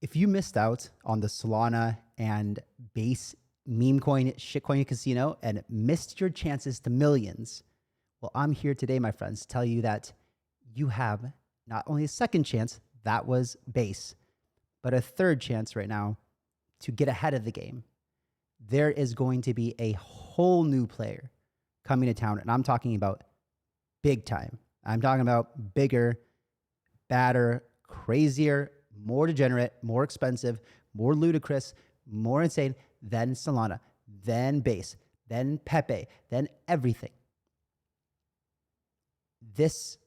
If you missed out on the Solana and base meme coin, shitcoin casino and missed your chances to millions, well, I'm here today, my friends, to tell you that you have not only a second chance, that was base, but a third chance right now to get ahead of the game. There is going to be a whole new player coming to town, and I'm talking about big time. I'm talking about bigger, badder, crazier, more degenerate, more expensive, more ludicrous, more insane than Solana, than base, than Pepe, than everything. This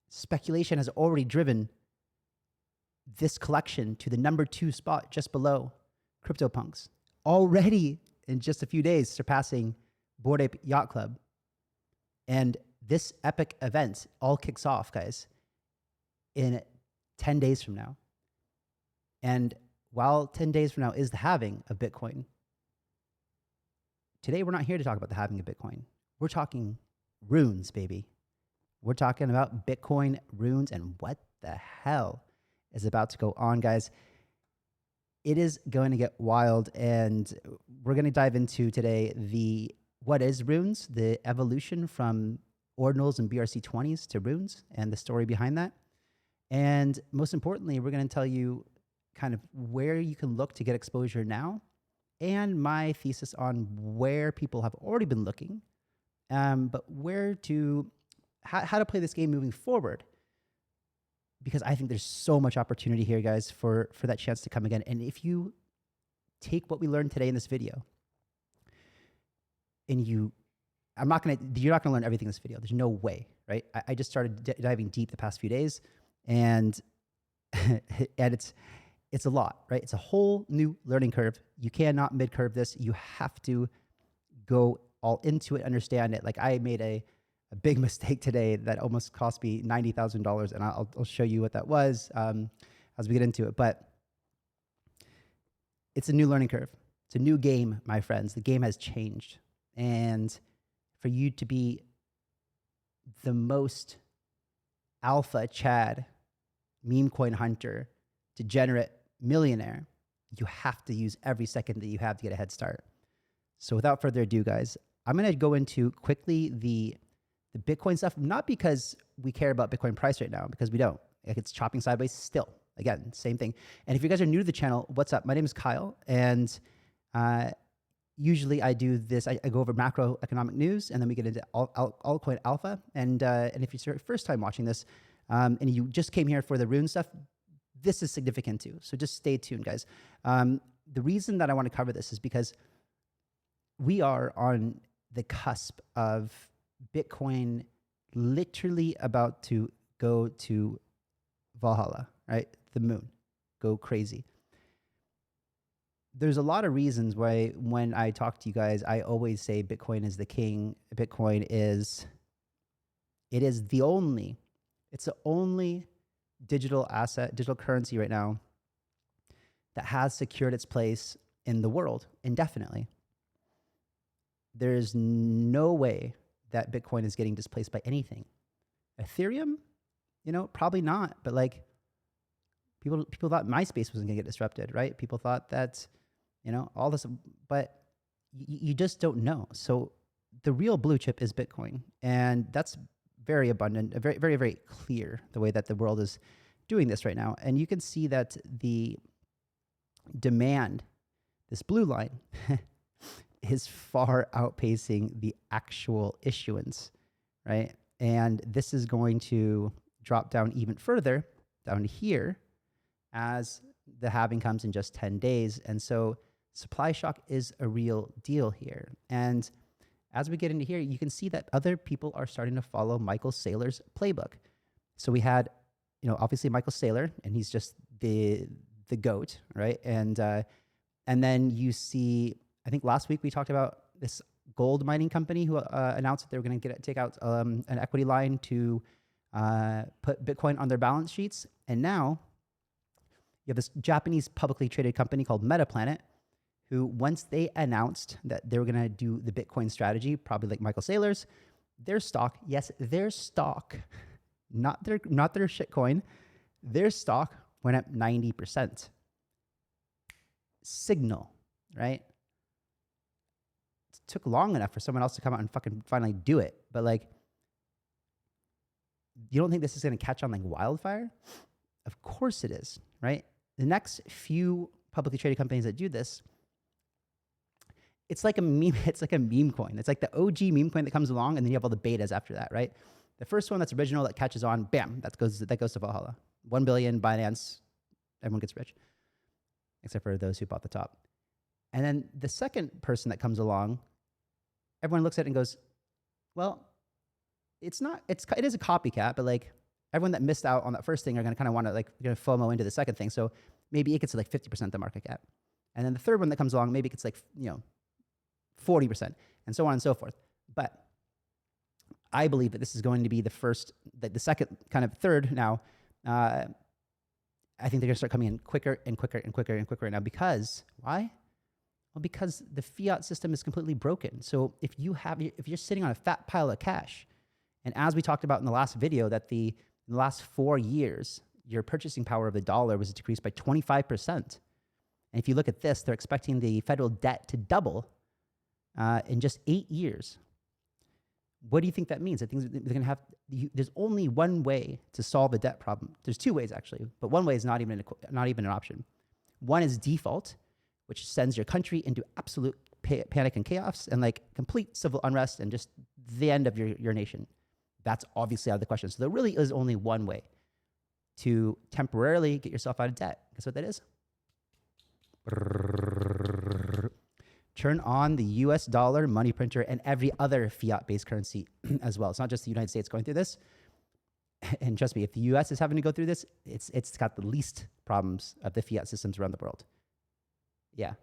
speculation has already driven this collection to the #2 spot, just below CryptoPunks, already in just a few days surpassing Bored Ape Yacht Club. And this epic event all kicks off, guys, in 10 days from now. And while 10 days from now is the halving of Bitcoin, today we're not here to talk about the halving of Bitcoin. We're talking runes, baby. We're talking about Bitcoin runes and what the hell is about to go on, guys. It is going to get wild, and we're going to dive into today what is runes, the evolution from ordinals and BRC20s to runes, and the story behind that. And most importantly, we're going to tell you kind of where you can look to get exposure now, and my thesis on where people have already been looking, but how to play this game moving forward. Because I think there's so much opportunity here, guys, for that chance to come again. And if you take what we learned today in this video, and you're not gonna learn everything in this video. There's no way, right? I just started diving deep the past few days, and it's a lot, right? It's a whole new learning curve. You cannot mid-curve this. You have to go all into it, understand it. Like, I made a big mistake today that almost cost me $90,000, and I'll show you what that was as we get into it. But it's a new learning curve. It's a new game, my friends. The game has changed. And for you to be the most alpha Chad, meme coin hunter, degenerate millionaire, you have to use every second that you have to get a head start. So without further ado, guys, I'm going to go into quickly the Bitcoin stuff, not because we care about Bitcoin price right now, because we don't. Like, it's chopping sideways still. Again, same thing. And if you guys are new to the channel, what's up? My name is Kyle, and usually I do this. I go over macroeconomic news, and then we get into altcoin alpha. And if it's your first time watching this, and you just came here for the rune stuff, this is significant too. So just stay tuned, guys. The reason that I want to cover this is because we are on the cusp of Bitcoin literally about to go to Valhalla, right? The moon, go crazy. There's a lot of reasons why when I talk to you guys, I always say Bitcoin is the king. Bitcoin is, it's the only digital asset, digital currency right now that has secured its place in the world indefinitely. There's no way that Bitcoin is getting displaced by anything. Ethereum, probably not, but like people thought MySpace wasn't gonna get disrupted, right? People thought that, all this, but you just don't know. So the real blue chip is Bitcoin, and that's very abundant, very, very, very clear the way that the world is doing this right now. And you can see that the demand, this blue line, is far outpacing the actual issuance, right? And this is going to drop down even further down here as the halving comes in just 10 days. And so supply shock is a real deal here. And as we get into here, you can see that other people are starting to follow Michael Saylor's playbook. So we had, obviously Michael Saylor, and he's just the GOAT, right? And then you see, I think last week we talked about this gold mining company who announced that they were going to take out an equity line to put Bitcoin on their balance sheets. And now you have this Japanese publicly traded company called Metaplanet, who once they announced that they were going to do the Bitcoin strategy, probably like Michael Saylor's, their stock, yes, their stock, not their shitcoin, their stock went up 90%. signal, right? It took long enough for someone else to come out and fucking finally do it. But like, you don't think this is going to catch on like wildfire? Of course it is, right? The next few publicly traded companies that do this, it's like a meme. It's like a meme coin. It's like the OG meme coin that comes along, and then you have all the betas after that, right? The first one that's original that catches on, bam, that goes to Valhalla. 1 billion, Binance, everyone gets rich, except for those who bought the top. And then the second person that comes along, everyone looks at it and goes, well, it is a copycat, but like everyone that missed out on that first thing are going to kind of want to like FOMO into the second thing. So maybe it gets to like 50% the market cap. And then the third one that comes along, maybe it gets like, 40%, and so on and so forth. But I believe that this is going to be the second, kind of third now. I think they're going to start coming in quicker and quicker and quicker and quicker now. Because why? Well, because the fiat system is completely broken. So if you're sitting on a fat pile of cash, and as we talked about in the last video, that in the last 4 years, your purchasing power of the dollar was decreased by 25%. And if you look at this, they're expecting the federal debt to double in just 8 years. What do you think that means? I think they're going to have. There's only one way to solve the debt problem. There's two ways actually, but one way is not even an option. One is default, which sends your country into absolute panic and chaos and like complete civil unrest and just the end of your nation. That's obviously out of the question. So there really is only one way to temporarily get yourself out of debt. Guess what that is? Turn on the US dollar money printer and every other fiat-based currency as well. It's not just the United States going through this. And trust me, if the US is having to go through this, it's got the least problems of the fiat systems around the world. Yeah,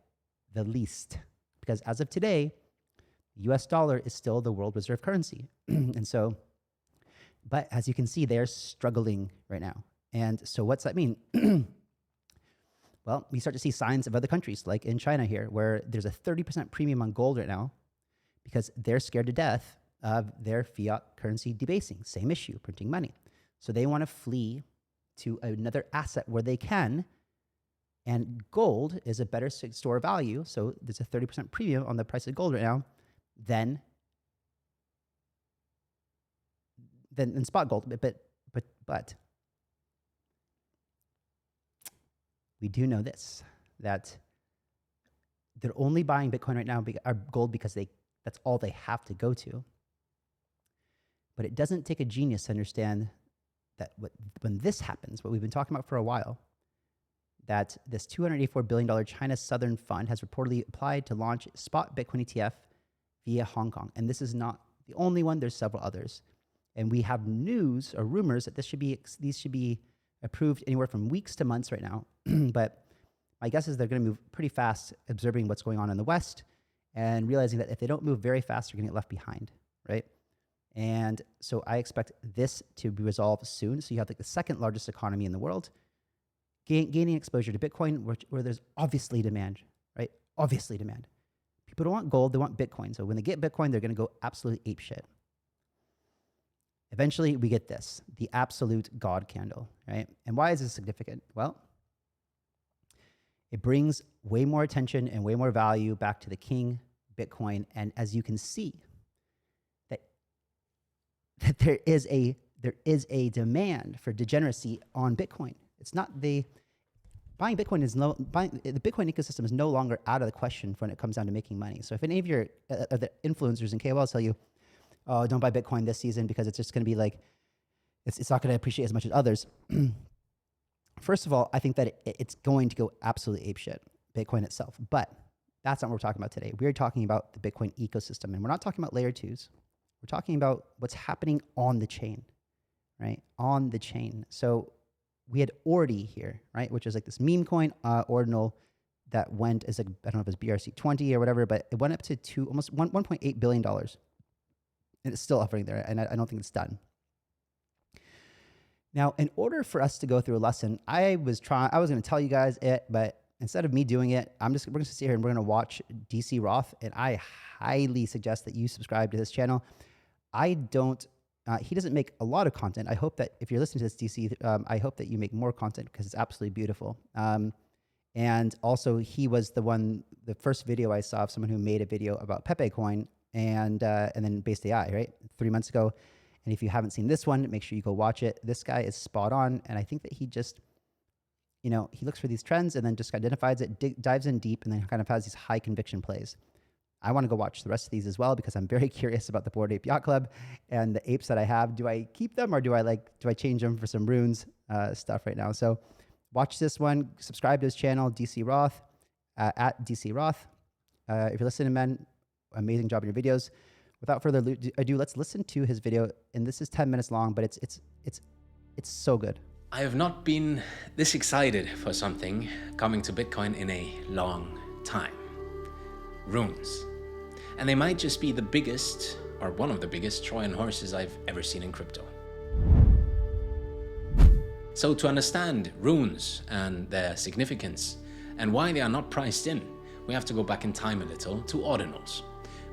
the least. Because as of today, the US dollar is still the world reserve currency. And so, but as you can see, they're struggling right now. And so what's that mean? Well, we start to see signs of other countries, like in China here, where there's a 30% premium on gold right now because they're scared to death of their fiat currency debasing. Same issue, printing money. So they want to flee to another asset where they can, and gold is a better store of value. So there's a 30% premium on the price of gold right now than spot gold. But we do know this, that they're only buying Bitcoin right now, or gold, because that's all they have to go to. But it doesn't take a genius to understand that when this happens, what we've been talking about for a while, that this $284 billion China Southern Fund has reportedly applied to launch spot Bitcoin ETF via Hong Kong. And this is not the only one. There's several others. And we have news or rumors that these should be approved anywhere from weeks to months right now. But my guess is they're going to move pretty fast, observing what's going on in the West and realizing that if they don't move very fast, they're going to get left behind, right? And so I expect this to be resolved soon. So you have like the second largest economy in the world gaining exposure to Bitcoin, where there's obviously demand, right? Obviously demand. People don't want gold, they want Bitcoin. So when they get Bitcoin, they're going to go absolutely apeshit. Eventually, we get this, the absolute God candle, right? And why is this significant? Well, it brings way more attention and way more value back to the king, Bitcoin. And as you can see, that there is a demand for degeneracy on Bitcoin. It's not buying Bitcoin the Bitcoin ecosystem is no longer out of the question when it comes down to making money. So if any of your the influencers and KOLs tell you, oh, don't buy Bitcoin this season because it's just going to be like, it's not going to appreciate as much as others. First of all, I think that it's going to go absolutely apeshit, Bitcoin itself. But that's not what we're talking about today. We're talking about the Bitcoin ecosystem. And we're not talking about layer twos. We're talking about what's happening on the chain, right? On the chain. So we had ORDI here, right? Which is like this meme coin, ordinal, that went as like, I don't know if it's BRC20 or whatever, but it went up to almost $1.8 billion. And it's still hovering there, and I don't think it's done. Now, in order for us to go through a lesson, I was going to tell you guys it, but instead of me doing it, we're going to sit here and we're going to watch DC Roth, and I highly suggest that you subscribe to this channel. He doesn't make a lot of content. I hope that if you're listening to this, DC, I hope that you make more content because it's absolutely beautiful. And also he was the first video I saw of someone who made a video about Pepe coin and then based AI, right? 3 months ago. And if you haven't seen this one, make sure you go watch it. This guy is spot on. And I think that he just, he looks for these trends and then just identifies it, dives in deep, and then kind of has these high conviction plays. I want to go watch the rest of these as well because I'm very curious about the Bored Ape Yacht Club and the apes that I have. Do I keep them or do I change them for some runes stuff right now? So watch this one. Subscribe to his channel, DC Roth, at DC Roth. If you're listening, man, amazing job in your videos. Without further ado, let's listen to his video. And this is 10 minutes long, but it's so good. I have not been this excited for something coming to Bitcoin in a long time. Runes. And they might just be the biggest, or one of the biggest, Trojan horses I've ever seen in crypto. So to understand runes and their significance and why they are not priced in, we have to go back in time a little to ordinals.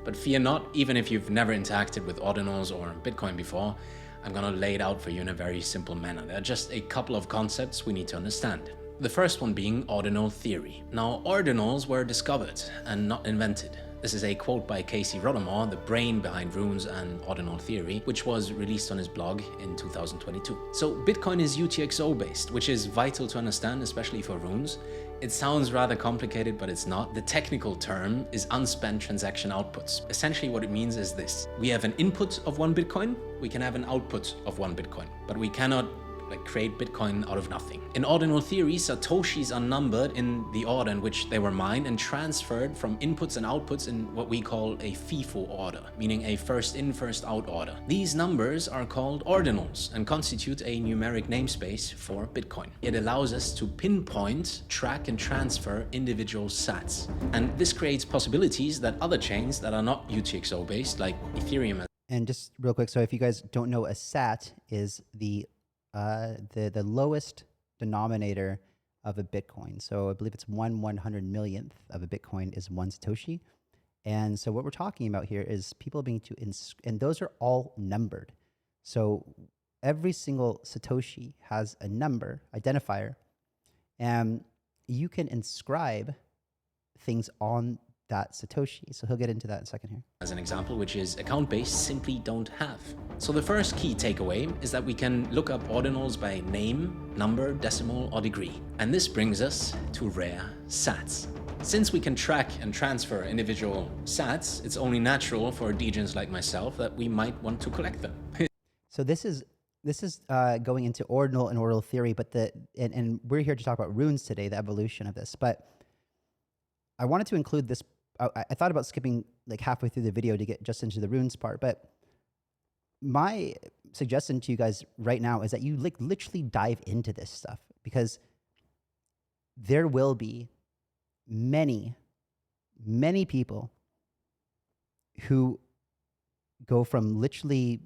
But fear not, even if you've never interacted with ordinals or Bitcoin before, I'm gonna lay it out for you in a very simple manner. There are just a couple of concepts we need to understand. The first one being ordinal theory. Now, ordinals were discovered and not invented. This is a quote by Casey Rodamore, the brain behind runes and ordinal theory, which was released on his blog in 2022. So Bitcoin is UTXO based, which is vital to understand, especially for runes. It sounds rather complicated, but it's not. The technical term is unspent transaction outputs. Essentially what it means is this. We have an input of 1 Bitcoin, we can have an output of 1 Bitcoin, but we cannot create Bitcoin out of nothing. In ordinal theory, Satoshis are numbered in the order in which they were mined and transferred from inputs and outputs in what we call a FIFO order, meaning a first in, first out order. These numbers are called ordinals and constitute a numeric namespace for Bitcoin. It allows us to pinpoint, track, and transfer individual sats. And this creates possibilities that other chains that are not UTXO based, like Ethereum. And just real quick, so if you guys don't know, a sat is the lowest denominator of a Bitcoin. So I believe it's 1/100 millionth of a Bitcoin is 1 Satoshi. And so what we're talking about here is people being and those are all numbered. So every single Satoshi has a number, identifier, and you can inscribe things on that Satoshi. So he'll get into that in a second here. As an example, which is account-based, simply don't have. So the first key takeaway is that we can look up ordinals by name, number, decimal, or degree. And this brings us to rare sats. Since we can track and transfer individual sats, it's only natural for degens like myself that we might want to collect them. So this is going into ordinal and ordinal theory, but and we're here to talk about runes today, the evolution of this. But I wanted to include this. I thought about skipping like halfway through the video to get just into the runes part, but my suggestion to you guys right now is that you literally dive into this stuff, because there will be many people who go from literally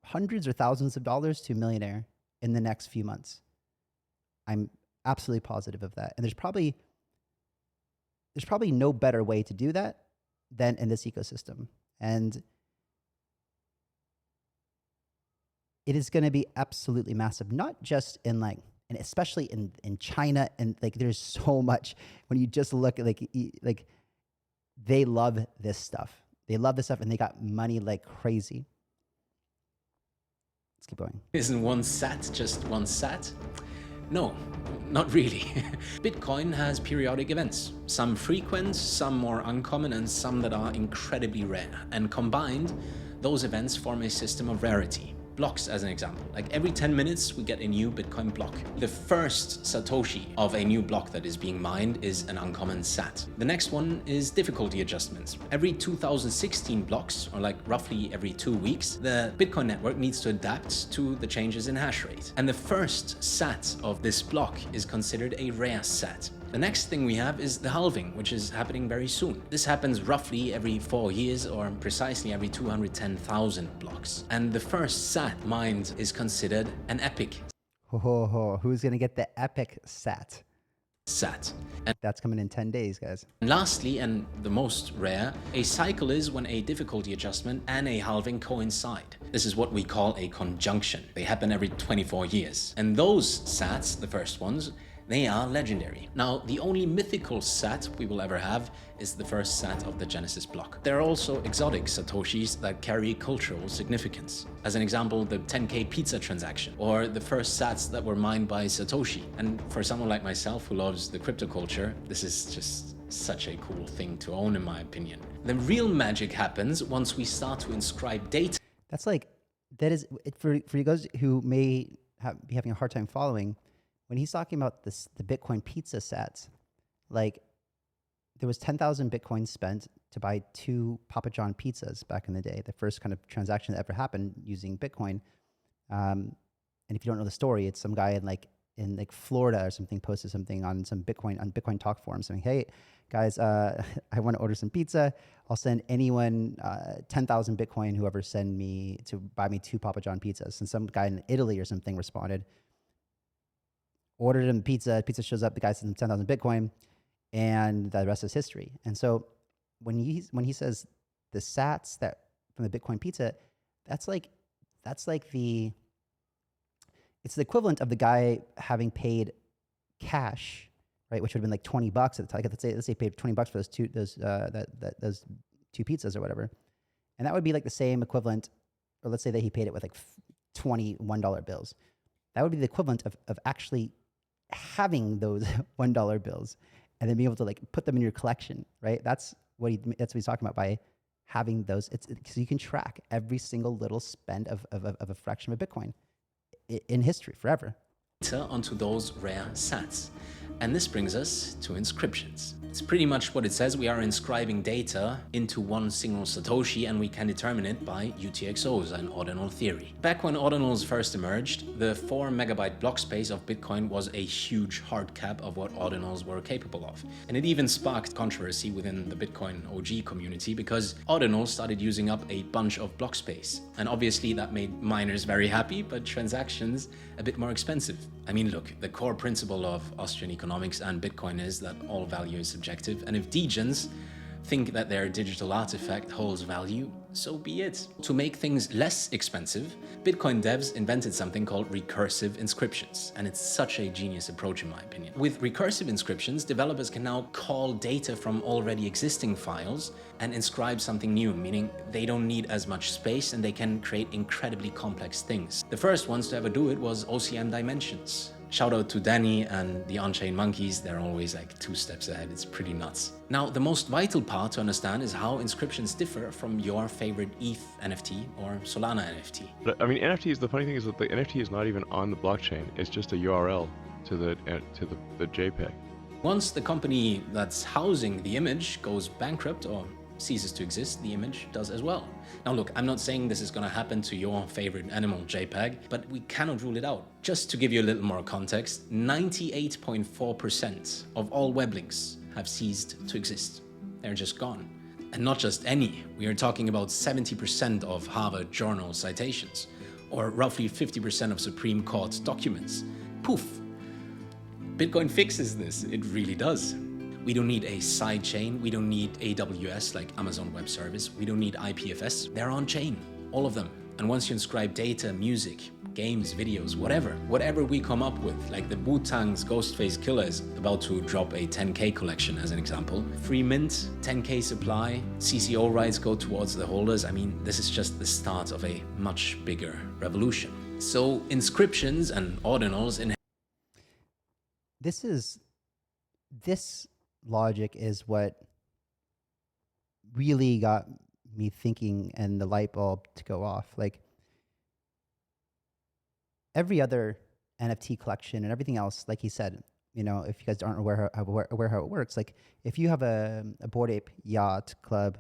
hundreds or thousands of dollars to a millionaire in the next few months. I'm absolutely positive of that. And there's probably no better way to do that than in this ecosystem. And it is going to be absolutely massive, not just in and especially in China. And there's so much when you just look at they love this stuff. They love this stuff and they got money like crazy. Let's keep going. Isn't one sat just one sat? No, not really. Bitcoin has periodic events, some frequent, some more uncommon, and some that are incredibly rare. And combined, those events form a system of rarity. Blocks, as an example. Like every 10 minutes, we get a new Bitcoin block. The first Satoshi of a new block that is being mined is an uncommon sat. The next one is difficulty adjustments. Every 2016 blocks, or roughly every 2 weeks, the Bitcoin network needs to adapt to the changes in hash rate. And the first sat of this block is considered a rare sat. The next thing we have is the halving, which is happening very soon. This happens roughly every 4 years, or precisely every 210,000 blocks. And the first sat mined is considered an epic. Who's gonna get the epic sat? And that's coming in 10 days, guys. And lastly, and the most rare, a cycle is when a difficulty adjustment and a halving coincide. This is what we call a conjunction. They happen every 24 years. And those sats, the first ones, They are legendary. Now, the only mythical sat we will ever have is the first sat of the Genesis block. There are also exotic Satoshis that carry cultural significance. As an example, the 10K pizza transaction, or the first sats that were mined by Satoshi. And for someone like myself who loves the crypto culture, this is just such a cool thing to own, in my opinion. The real magic happens once we start to inscribe data. That's like, that is, for you guys who may be having a hard time following, when he's talking about this, the Bitcoin pizza sats, like there was 10,000 Bitcoin spent to buy 2 Papa John pizzas back in the day, the first kind of transaction that ever happened using Bitcoin. And if you don't know the story, it's some guy in Florida or something posted something on some Bitcoin talk forum saying, hey guys, I want to order some pizza. I'll send anyone 10,000 Bitcoin, whoever send me to buy me 2 Papa John pizzas. And some guy in Italy or something responded, ordered him pizza shows up, the guy sends him 10,000 Bitcoin, and the rest is history. And so when he says the sats that from the Bitcoin pizza, it's the equivalent of the guy having paid cash, right, which would have been like $20 at the time. Let's say he paid $20 for those two pizzas or whatever, and that would be like the same equivalent. Or let's say that he paid it with like $21 bills. That would be the equivalent of actually having those $1 bills and then being able to like put them in your collection, right? That's what he's talking about by having those. It's so you can track every single little spend of a fraction of a Bitcoin in history forever. Onto those rare sats. And this brings us to inscriptions. It's pretty much what it says. We are inscribing data into one single Satoshi, and we can determine it by UTXOs and ordinal theory. Back when ordinals first emerged, the 4 megabyte block space of Bitcoin was a huge hard cap of what ordinals were capable of. And it even sparked controversy within the Bitcoin OG community because ordinals started using up a bunch of block space. And obviously that made miners very happy, but transactions a bit more expensive. I mean, look, the core principle of Austrian economics and Bitcoin is that all value is subjective, and if degens think that their digital artifact holds value, so be it. To make things less expensive, Bitcoin devs invented something called recursive inscriptions, and it's such a genius approach in my opinion. With recursive inscriptions, developers can now call data from already existing files and inscribe something new, meaning they don't need as much space and they can create incredibly complex things. The first ones to ever do it was OCM Dimensions. Shout out to Danny and the on-chain monkeys, they're always like 2 steps ahead, it's pretty nuts. Now, the most vital part to understand is how inscriptions differ from your favorite ETH NFT or Solana NFT. But, I mean, NFTs, the funny thing is that the NFT is not even on the blockchain, it's just a URL to the JPEG. Once the company that's housing the image goes bankrupt or ceases to exist, the image does as well. Now look, I'm not saying this is going to happen to your favorite animal JPEG, but we cannot rule it out. Just to give you a little more context, 98.4% of all web links have ceased to exist. They're just gone. And not just any, we are talking about 70% of Harvard Journal citations, or roughly 50% of Supreme Court documents. Poof! Bitcoin fixes this, it really does. We don't need a sidechain, we don't need AWS like Amazon Web Service, we don't need IPFS, they're on chain, all of them. And once you inscribe data, music, games, videos, whatever we come up with, like the Wu-Tang's Ghostface Killer is about to drop a 10K collection as an example. Free mint, 10K supply, CCO rights go towards the holders. I mean, this is just the start of a much bigger revolution. So inscriptions and ordinals in This logic is what really got me thinking and the light bulb to go off. Like every other NFT collection and everything else, like he said, you know, if you guys aren't aware how it works, like if you have a Bored Ape Yacht Club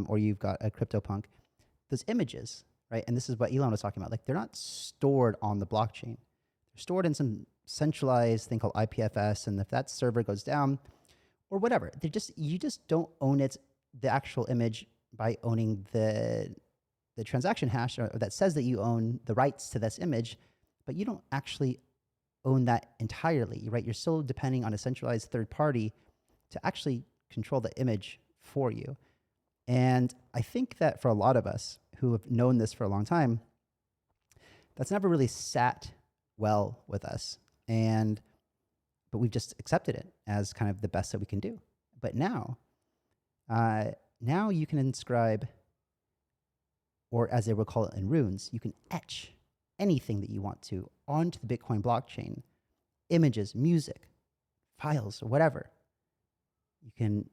or you've got a CryptoPunk, those images, right? And this is what Elon was talking about. Like they're not stored on the blockchain. They're stored in some centralized thing called IPFS. And if that server goes down, or whatever, you just don't own it, the actual image, by owning the transaction hash or that says that you own the rights to this image, but you don't actually own that entirely, right? You're still depending on a centralized third party to actually control the image for you. And I think that for a lot of us who have known this for a long time, that's never really sat well with us. And but we've just accepted it as kind of the best that we can do. But now you can inscribe, or as they will call it in runes, you can etch anything that you want to onto the Bitcoin blockchain, images, music, files, or whatever. You can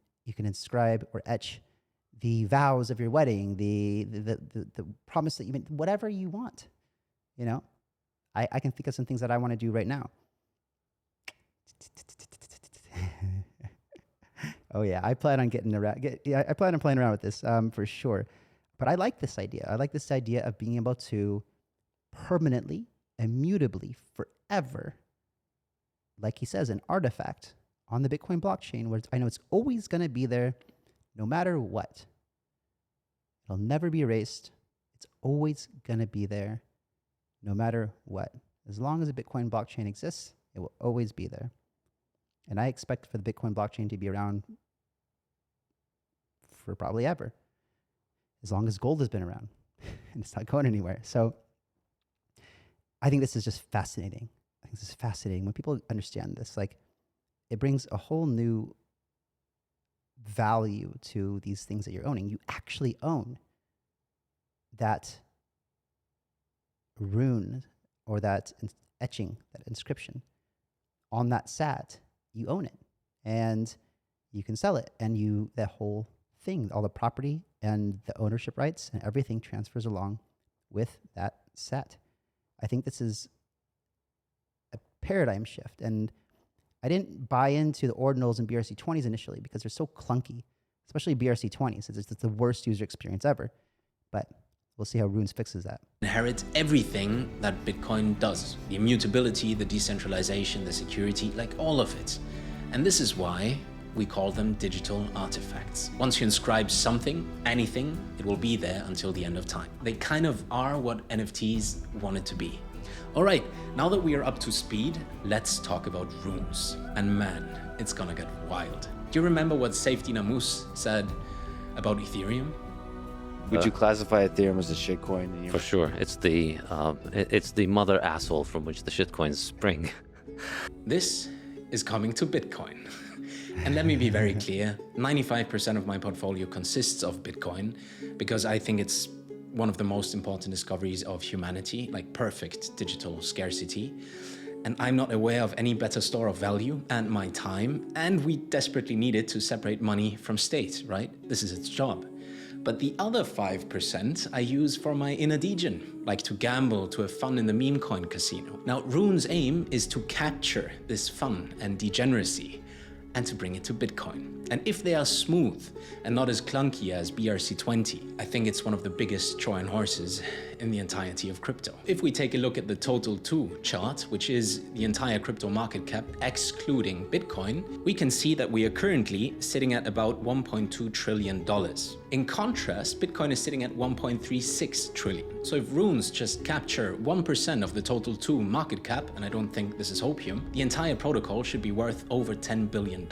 inscribe or etch the vows of your wedding, the promise that you made, whatever you want. You know, I can think of some things that I want to do right now. Oh yeah, I plan on getting around. I plan on playing around with this for sure. But I like this idea. I like this idea of being able to permanently, immutably, forever, like he says, an artifact on the Bitcoin blockchain, where I know it's always going to be there, no matter what. It'll never be erased. It's always going to be there, no matter what. As long as the Bitcoin blockchain exists, it will always be there. And I expect for the Bitcoin blockchain to be around for probably ever, as long as gold has been around and it's not going anywhere. So I think this is just fascinating. I think this is fascinating. When people understand this, like, it brings a whole new value to these things that you're owning. You actually own that rune or that etching, that inscription on that sat. You own it and you can sell it, and that whole thing, all the property and the ownership rights and everything transfers along with that set. I think this is a paradigm shift, and I didn't buy into the ordinals and BRC20s initially because they're so clunky, especially BRC20s. It's the worst user experience ever, but we'll see how Runes fixes that. Inherit everything that Bitcoin does. The immutability, the decentralization, the security, like all of it. And this is why we call them digital artifacts. Once you inscribe something, anything, it will be there until the end of time. They kind of are what NFTs wanted to be. All right, now that we are up to speed, let's talk about runes. And man, it's gonna get wild. Do you remember what Safety Namus said about Ethereum? Would you classify Ethereum as a shitcoin? For sure. It's the mother asshole from which the shitcoins spring. This is coming to Bitcoin. And let me be very clear, 95% of my portfolio consists of Bitcoin because I think it's one of the most important discoveries of humanity, like perfect digital scarcity. And I'm not aware of any better store of value and my time, and we desperately need it to separate money from state, right? This is its job. But the other 5% I use for my inner degen, like to gamble, to have fun in the meme coin casino. Now, Rune's aim is to capture this fun and degeneracy and to bring it to Bitcoin. And if they are smooth and not as clunky as BRC20, I think it's one of the biggest Trojan horses in the entirety of crypto. If we take a look at the total 2 chart, which is the entire crypto market cap excluding Bitcoin, we can see that we are currently sitting at about $1.2 trillion. In contrast, Bitcoin is sitting at 1.36 trillion. So if Runes just capture 1% of the total 2 market cap, and I don't think this is hopium, the entire protocol should be worth over $10 billion.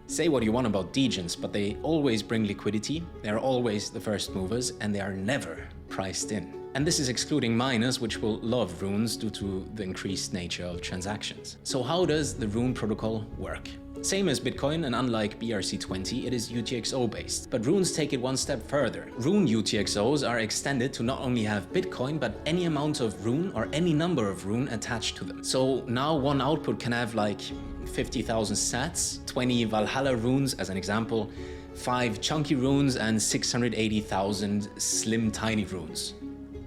Say what you want about degens, but they always bring liquidity, they are always the first movers, and they are never priced in. And this is excluding miners, which will love Runes due to the increased nature of transactions. So how does the Rune protocol work? Same as Bitcoin, and unlike BRC20, it is UTXO based. But Runes take it one step further. Rune UTXOs are extended to not only have Bitcoin, but any amount of Rune or any number of Rune attached to them. So now one output can have like 50,000 sats, 20 Valhalla runes as an example, 5 chunky runes, and 680,000 slim tiny runes.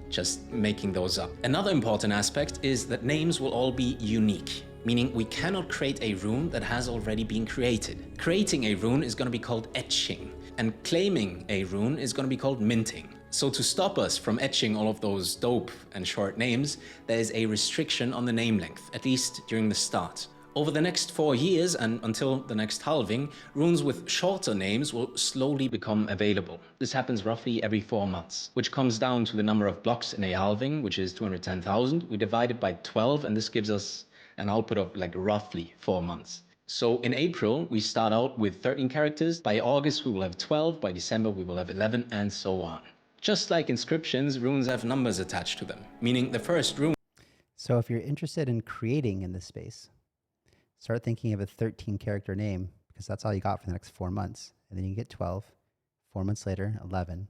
Just making those up. Another important aspect is that names will all be unique, meaning we cannot create a rune that has already been created. Creating a rune is going to be called etching, and claiming a rune is going to be called minting. So to stop us from etching all of those dope and short names, there is a restriction on the name length, at least during the start. Over the next 4 years and until the next halving, runes with shorter names will slowly become available. This happens roughly every 4 months, which comes down to the number of blocks in a halving, which is 210,000. We divide it by 12, and this gives us an output of like roughly 4 months. So in April, we start out with 13 characters. By August, we will have 12. By December, we will have 11, and so on. Just like inscriptions, runes have numbers attached to them, meaning the first rune. So if you're interested in creating in this space, start thinking of a 13 character name because that's all you got for the next 4 months. And then you get 12, 4 months later, 11.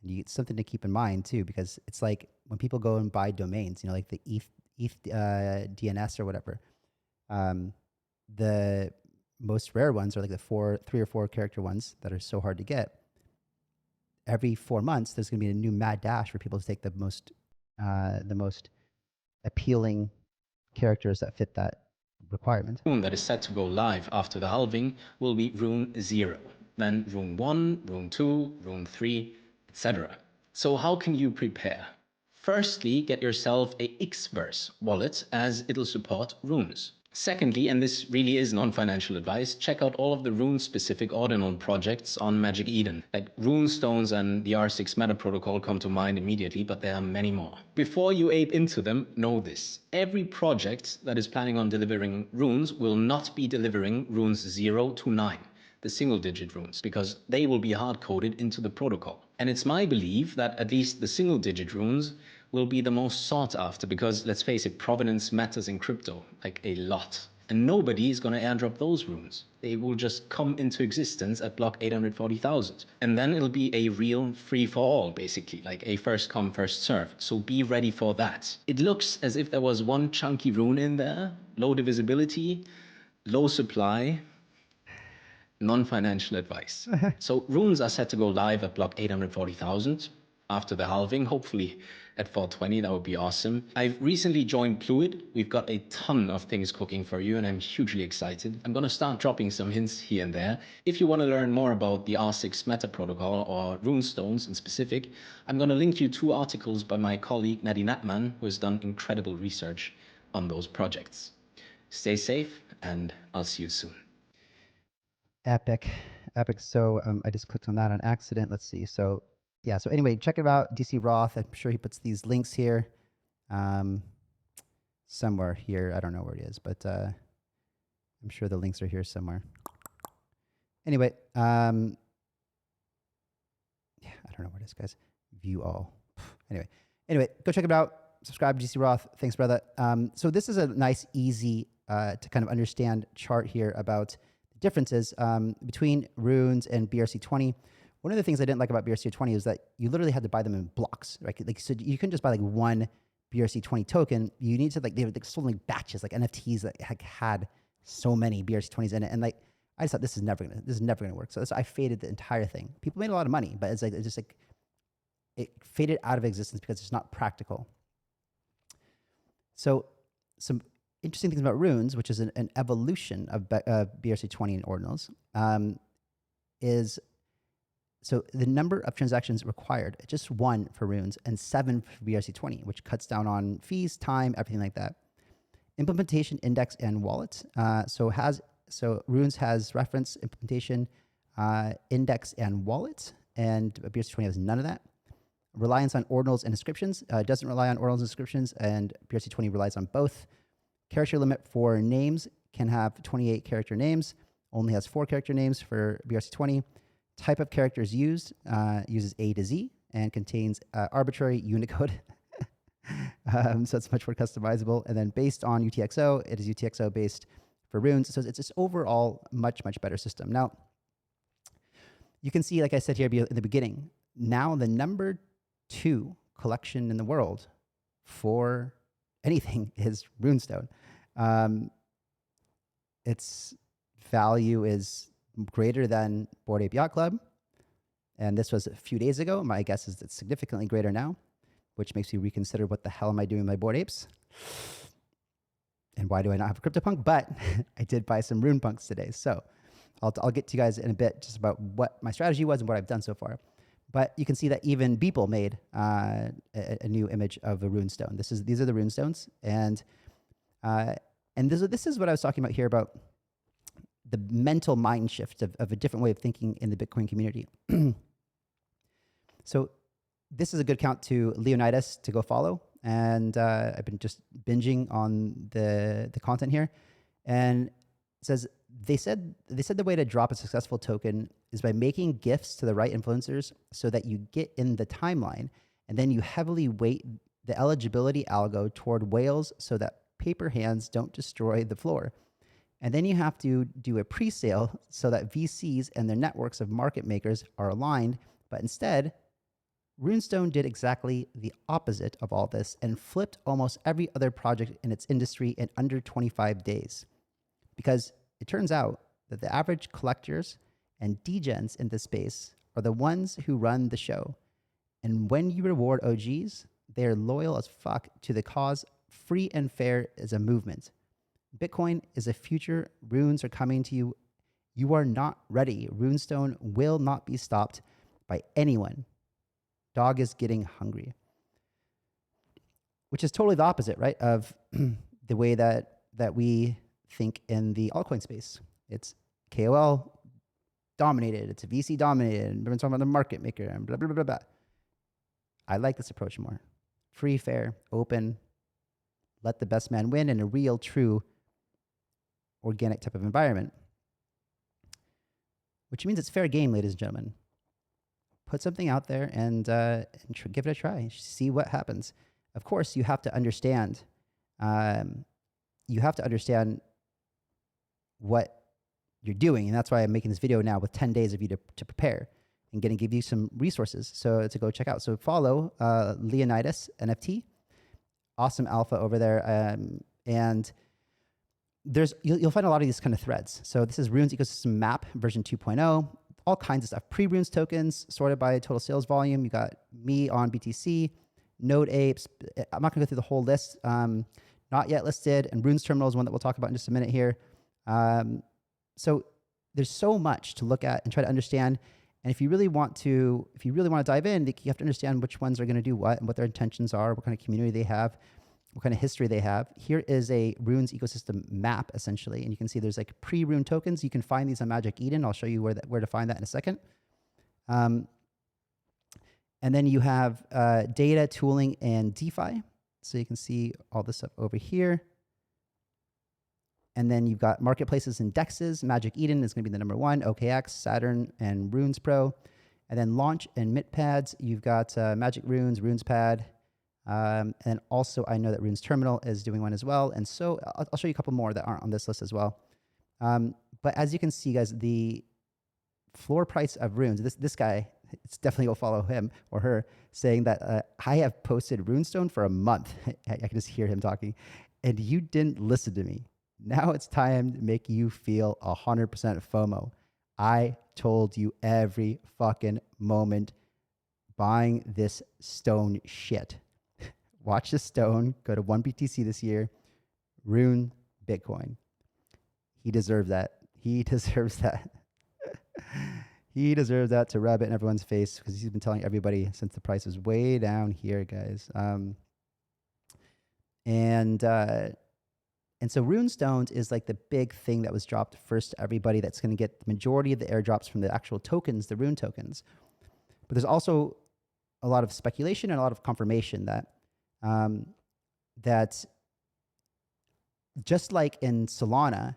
And you get something to keep in mind too, because it's like when people go and buy domains, like the ETH DNS or whatever, the most rare ones are like the 3 or 4 character ones that are so hard to get. Every 4 months, there's going to be a new mad dash for people to take the most appealing characters that fit that requirement. Rune that is set to go live after the halving will be Rune 0, then Rune 1, Rune 2, Rune 3, etc. So how can you prepare? Firstly, get yourself a Xverse wallet as it'll support runes. Secondly, and this really is non-financial advice, check out all of the rune-specific ordinal projects on Magic Eden. Like Runestones and the R6 Meta Protocol come to mind immediately, but there are many more. Before you ape into them, know this. Every project that is planning on delivering runes will not be delivering runes 0 to 9, the single-digit runes, because they will be hard-coded into the protocol. And it's my belief that at least the single-digit runes will be the most sought after because, let's face it, provenance matters in crypto, like a lot. And nobody is going to airdrop those runes. They will just come into existence at block 840,000. And then it'll be a real free-for-all, basically, like a first-come, first-served. So be ready for that. It looks as if there was one chunky rune in there, low divisibility, low supply, non-financial advice. So runes are set to go live at block 840,000 after the halving, hopefully at 420, that would be awesome. I've recently joined Fluid. We've got a ton of things cooking for you and I'm hugely excited. I'm going to start dropping some hints here and there. If you want to learn more about the R6 Meta Protocol or Runestones in specific, I'm going to link you 2 articles by my colleague Nadi Natman, who has done incredible research on those projects. Stay safe and I'll see you soon. Epic. So I just clicked on that on accident. Let's see. So yeah, so anyway, check it out, DC Roth. I'm sure he puts these links here. Somewhere here. I don't know where it is, but I'm sure the links are here somewhere. Anyway, yeah, I don't know where it is, guys. View all. Anyway, go check it out. Subscribe to DC Roth. Thanks, brother. So this is a nice, easy to kind of understand chart here about the differences between runes and BRC20. One of the things I didn't like about BRC20 is that you literally had to buy them in blocks, right? Like, so you couldn't just buy like one BRC20 token. You need to they were like sold in batches, like NFTs that had so many BRC20s in it. And like, I just thought this is never gonna work. So I faded the entire thing. People made a lot of money, but it's just like, it faded out of existence because it's not practical. So some interesting things about runes, which is an evolution of BRC20 and ordinals, is so the number of transactions required, just 1 for runes and 7 for BRC20, which cuts down on fees, time, everything like that. Implementation, index, and wallet. So runes has reference, implementation, index, and wallet, and BRC20 has none of that. Reliance on ordinals and inscriptions. Doesn't rely on ordinals and inscriptions, and BRC20 relies on both. Character limit for names can have 28 character names, only has 4 character names for BRC20. Type of characters used uses A to Z and contains arbitrary Unicode. So it's much more customizable. And then based on UTXO, it is UTXO based for runes. So it's this overall much, much better system. Now, you can see, like I said here in the beginning, now the number 2 collection in the world for anything is Runestone. Its value is greater than Bored Ape Yacht Club. And this was a few days ago. My guess is it's significantly greater now, which makes you reconsider what the hell am I doing with my Bored Apes? And why do I not have a CryptoPunk? But I did buy some Rune Punks today. So I'll get to you guys in a bit just about what my strategy was and what I've done so far. But you can see that even Beeple made a new image of a runestone. These are the runestones. And this is what I was talking about here about the mental mind shift of a different way of thinking in the Bitcoin community. So this is a good account to Leonidas to go follow. And I've been just binging on the content here. And it says, they said the way to drop a successful token is by making gifts to the right influencers so that you get in the timeline, and then you heavily weight the eligibility algo toward whales so that paper hands don't destroy the floor. And then you have to do a pre-sale so that VCs and their networks of market makers are aligned. But instead, Runestone did exactly the opposite of all this and flipped almost every other project in its industry in under 25 days. Because it turns out that the average collectors and degens in this space are the ones who run the show. And when you reward OGs, they're loyal as fuck to the cause. Free and fair is a movement. Bitcoin is a future. Runes are coming to you. You are not ready. Runestone will not be stopped by anyone. Dog is getting hungry. Which is totally the opposite, right, of the way that we think in the altcoin space. It's KOL dominated. It's VC dominated. Everyone's talking about the market maker and blah, blah, blah, blah. I like this approach more. Free, fair, open. Let the best man win in a real, true, organic type of environment. Which means it's fair game, ladies and gentlemen. Put something out there and give it a try. See what happens. Of course, you have to understand. You have to understand what you're doing, and that's why I'm making this video now with 10 days of you to prepare and going to give you some resources so to go check out. So follow MILLIONAIRES NFT, awesome alpha over there, and you'll find a lot of these kind of threads. So this is Runes Ecosystem Map version 2.0. All kinds of stuff. Pre-Runes tokens sorted by total sales volume. You got me on BTC, Node Apes. I'm not going to go through the whole list. Not yet listed. And Runes Terminal is one that we'll talk about in just a minute here. So there's so much to look at and try to understand. And if you really want to dive in, you have to understand which ones are going to do what and what their intentions are, what kind of community they have, what kind of history they have. Here is a Runes ecosystem map, essentially. And you can see there's like pre-Rune tokens. You can find these on Magic Eden. I'll show you where to find that in a second. And then you have data, tooling, and DeFi. So you can see all this stuff over here. And then you've got marketplaces and dexes. Magic Eden is going to be the number one, OKX, Saturn, and Runes Pro. And then launch and MITPADs. You've got Magic Runes, RunesPad. And also, I know that Runes Terminal is doing one as well. And so I'll show you a couple more that aren't on this list as well. But as you can see, guys, the floor price of Runes, this guy, it's definitely go follow him or her, saying that I have posted Runestone for a month. I can just hear him talking. And you didn't listen to me. Now it's time to make you feel 100% FOMO. I told you every fucking moment buying this stone shit. Watch the stone, go to 1 BTC this year, Rune Bitcoin. He deserves that. He deserves that. He deserves that to rub it in everyone's face because he's been telling everybody since the price is way down here, guys. And so Runestones is like the big thing that was dropped first to everybody that's going to get the majority of the airdrops from the actual tokens, the Rune tokens. But there's also a lot of speculation and a lot of confirmation that that just like in Solana,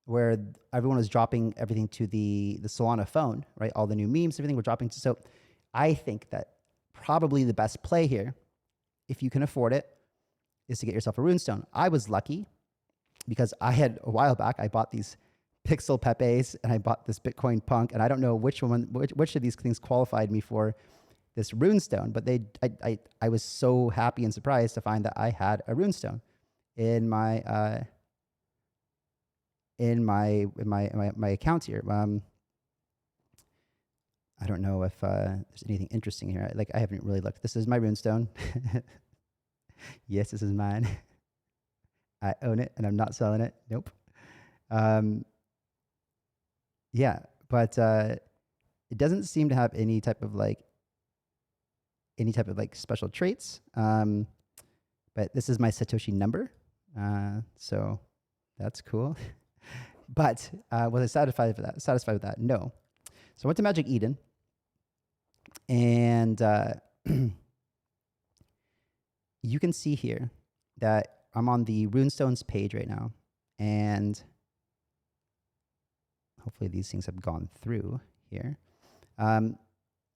where everyone was dropping everything to the Solana phone, right? All the new memes, everything were dropping. So I think that probably the best play here, if you can afford it, is to get yourself a Runestone. I was lucky because I had a while back, I bought these Pixel Pepes and I bought this Bitcoin Punk, and I don't know which of these things qualified me for this Runestone, but I was so happy and surprised to find that I had a Runestone in my account here. I don't know if there's anything interesting here. Like, I haven't really looked. This is my Runestone. Yes, this is mine. I own it and I'm not selling it. Nope. Yeah, but it doesn't seem to have any type of special traits. But this is my Satoshi number. So that's cool. But was I satisfied with that? No. So I went to Magic Eden, and you can see here that I'm on the Runestones page right now, and hopefully these things have gone through here.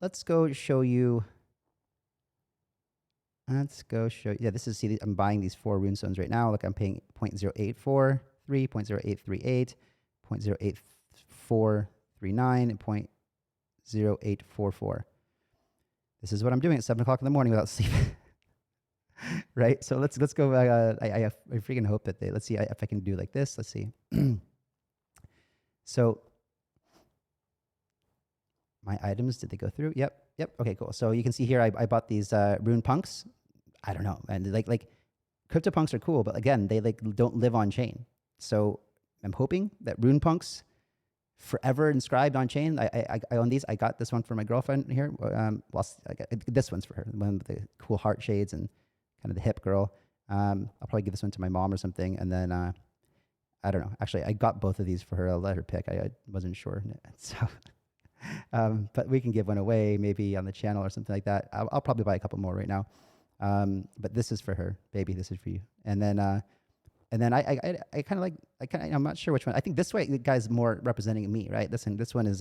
Let's go show you. Yeah, this is, see, I'm buying these 4 Runestones right now. Look, I'm paying 0.084, 0.0838, 0.08439, and 0.0844. This is what I'm doing at 7 o'clock in the morning without sleep. Right? So let's go. I freaking hope that let's see if I can do like this. Let's see. So my items, did they go through? Yep. Okay, cool. So you can see here, I bought these Rune Punks. I don't know, and like CryptoPunks are cool, but again, they like don't live on chain. So I'm hoping that Rune Punks forever inscribed on chain. I own these. I got this one for my girlfriend here. This one's for her, one with the cool heart shades and kind of the hip girl. I'll probably give this one to my mom or something. And then I don't know. Actually, I got both of these for her. I'll let her pick. I wasn't sure. So, but we can give one away maybe on the channel or something like that. I'll probably buy a couple more right now. But this is for her, baby. This is for you. And then I kind of like, I'm not sure which one. I think this way, the guy's more representing me, right? This one is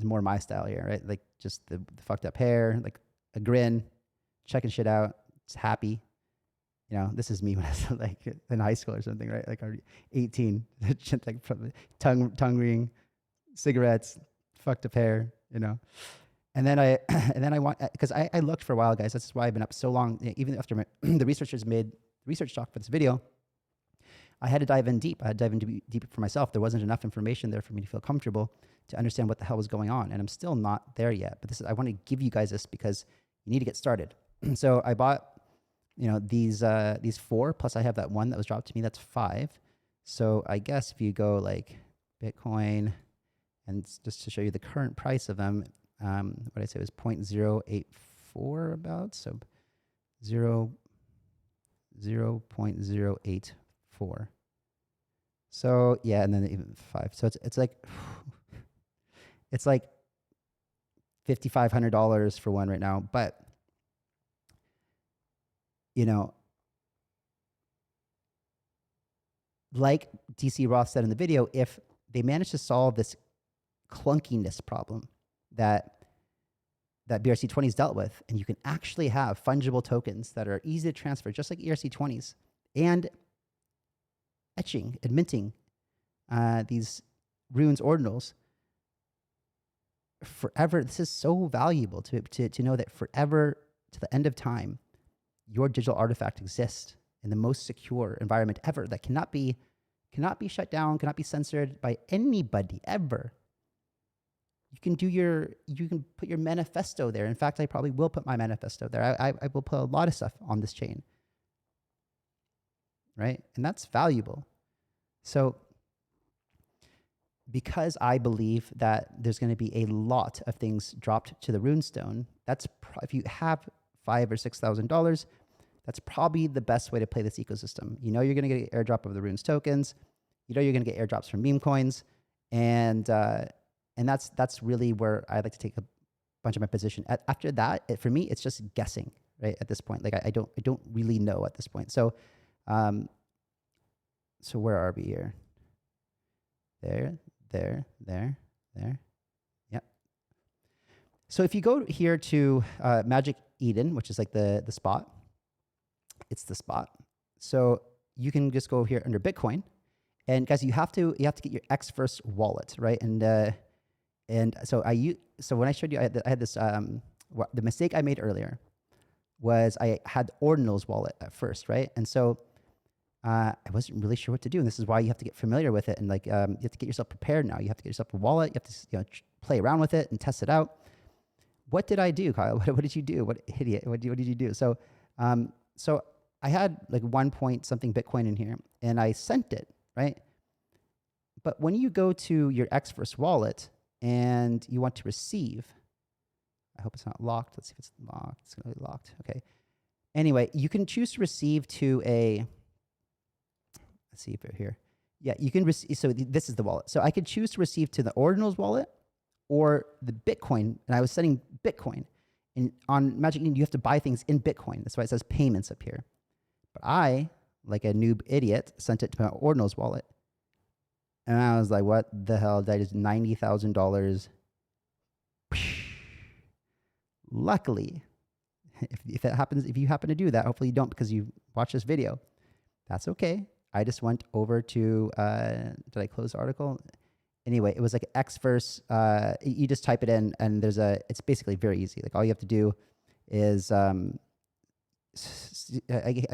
more my style here, right? Like just the fucked up hair, like a grin, checking shit out. It's happy. You know, this is me when I was like in high school or something, right? Like already 18, like tongue ring, cigarettes, fucked up hair, you know. And then I want, because I looked for a while, guys. That's why I've been up so long. Even after the researchers made research talk for this video, I had to dive in deep. I had to dive in deep for myself. There wasn't enough information there for me to feel comfortable to understand what the hell was going on. And I'm still not there yet. But I want to give you guys this because you need to get started. So I bought, these 4, plus I have that one that was dropped to me. That's 5. So I guess if you go like Bitcoin, and just to show you the current price of them, what I say was 0.084 about. So 0.084. So yeah, and then even 5. So it's like it's like $5,500 for one right now. But like DC Roth said in the video, if they manage to solve this clunkiness problem that BRC20s dealt with, and you can actually have fungible tokens that are easy to transfer, just like ERC20s, and etching and minting these runes ordinals forever. This is so valuable to know that forever, to the end of time, your digital artifact exists in the most secure environment ever that cannot be shut down, cannot be censored by anybody ever. You can put your manifesto there. In fact, I probably will put my manifesto there. I will put a lot of stuff on this chain, right? And that's valuable. So because I believe that there's going to be a lot of things dropped to the Runestone, if you have $5,000 or $6,000, that's probably the best way to play this ecosystem. You're going to get an airdrop of the Runes tokens. You're going to get airdrops from meme coins, and that's really where I like to take a bunch of my position. After that, for me, it's just guessing, right? At this point, like I don't really know at this point. So, so where are we here? There. Yep. So if you go here to Magic Eden, which is like the spot, it's the spot. So you can just go here under Bitcoin, and guys, you have to get your X first wallet, right? And so when I showed you, I had this. The mistake I made earlier was I had Ordinals wallet at first, right? And so I wasn't really sure what to do. And this is why you have to get familiar with it, and like you have to get yourself prepared now. You have to get yourself a wallet. You have to play around with it and test it out. What did I do, Kyle? What did you do? What idiot? What did you do? So so I had like 1 point something Bitcoin in here, and I sent it, right? But when you go to your X first wallet and you want to receive, I hope it's not locked. Let's see if it's locked. It's going to be locked. Okay. Anyway, you can choose to receive to a, let's see if we're here. Yeah, you can receive. So this is the wallet. So I could choose to receive to the Ordinals wallet or the Bitcoin. And I was setting Bitcoin. And on Magic Eden, you have to buy things in Bitcoin. That's why it says payments up here. But I, like a noob idiot, sent it to my Ordinals wallet. And I was like, what the hell? That is $90,000. Luckily, if that happens, if you happen to do that, hopefully you don't because you watch this video. That's okay. I just went over to, did I close the article? Anyway, it was like X verse, you just type it in and it's basically very easy. Like all you have to do is, I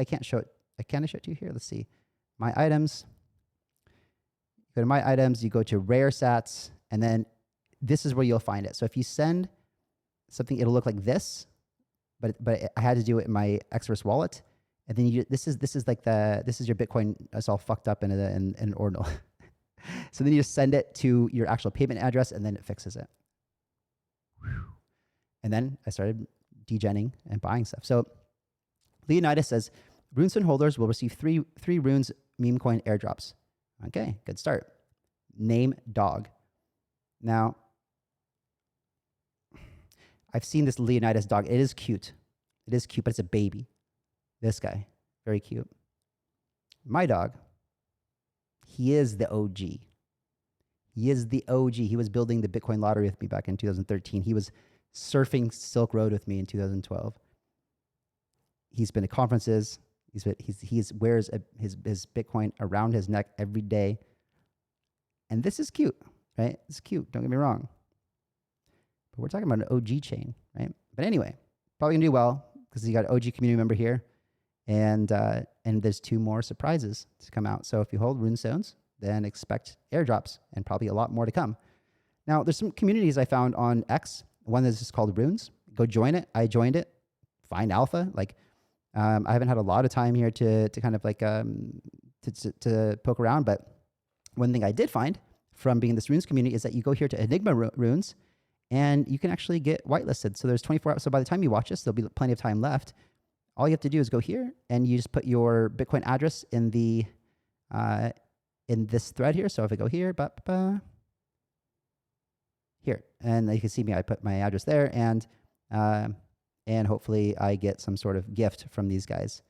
can't show it. Can I show it to you here? Let's see. My items. Go to my items, you go to rare sats, and then this is where you'll find it. So if you send something, it'll look like this, but I had to do it in my Xverse wallet. And then this is your Bitcoin. It's all fucked up in an ordinal. So then you just send it to your actual payment address, and then it fixes it. And then I started degenning and buying stuff. So Leonidas says, Runestone holders will receive three runes meme coin airdrops. Okay, good start. Name dog. Now, I've seen this Leonidas dog. It is cute. It is cute, but it's a baby. This guy, very cute. My dog, he is the OG. He is the OG. He was building the Bitcoin lottery with me back in 2013. He was surfing Silk Road with me in 2012. He's been at conferences. He wears his Bitcoin around his neck every day. And this is cute, right? It's cute. Don't get me wrong. But we're talking about an OG chain, right? But anyway, probably gonna do well because you got an OG community member here, and there's 2 more surprises to come out. So if you hold Runestones, then expect airdrops and probably a lot more to come. Now, there's some communities I found on X. One that's just called Runes. Go join it. I joined it. Find alpha. I haven't had a lot of time here to kind of to poke around, but one thing I did find from being in this Runes community is that you go here to Enigma Runes and you can actually get whitelisted. So there's 24 hours. So by the time you watch this, there'll be plenty of time left. All you have to do is go here and you just put your Bitcoin address in this thread here. So if I go here, here, and you can see me, I put my address there, and hopefully I get some sort of gift from these guys.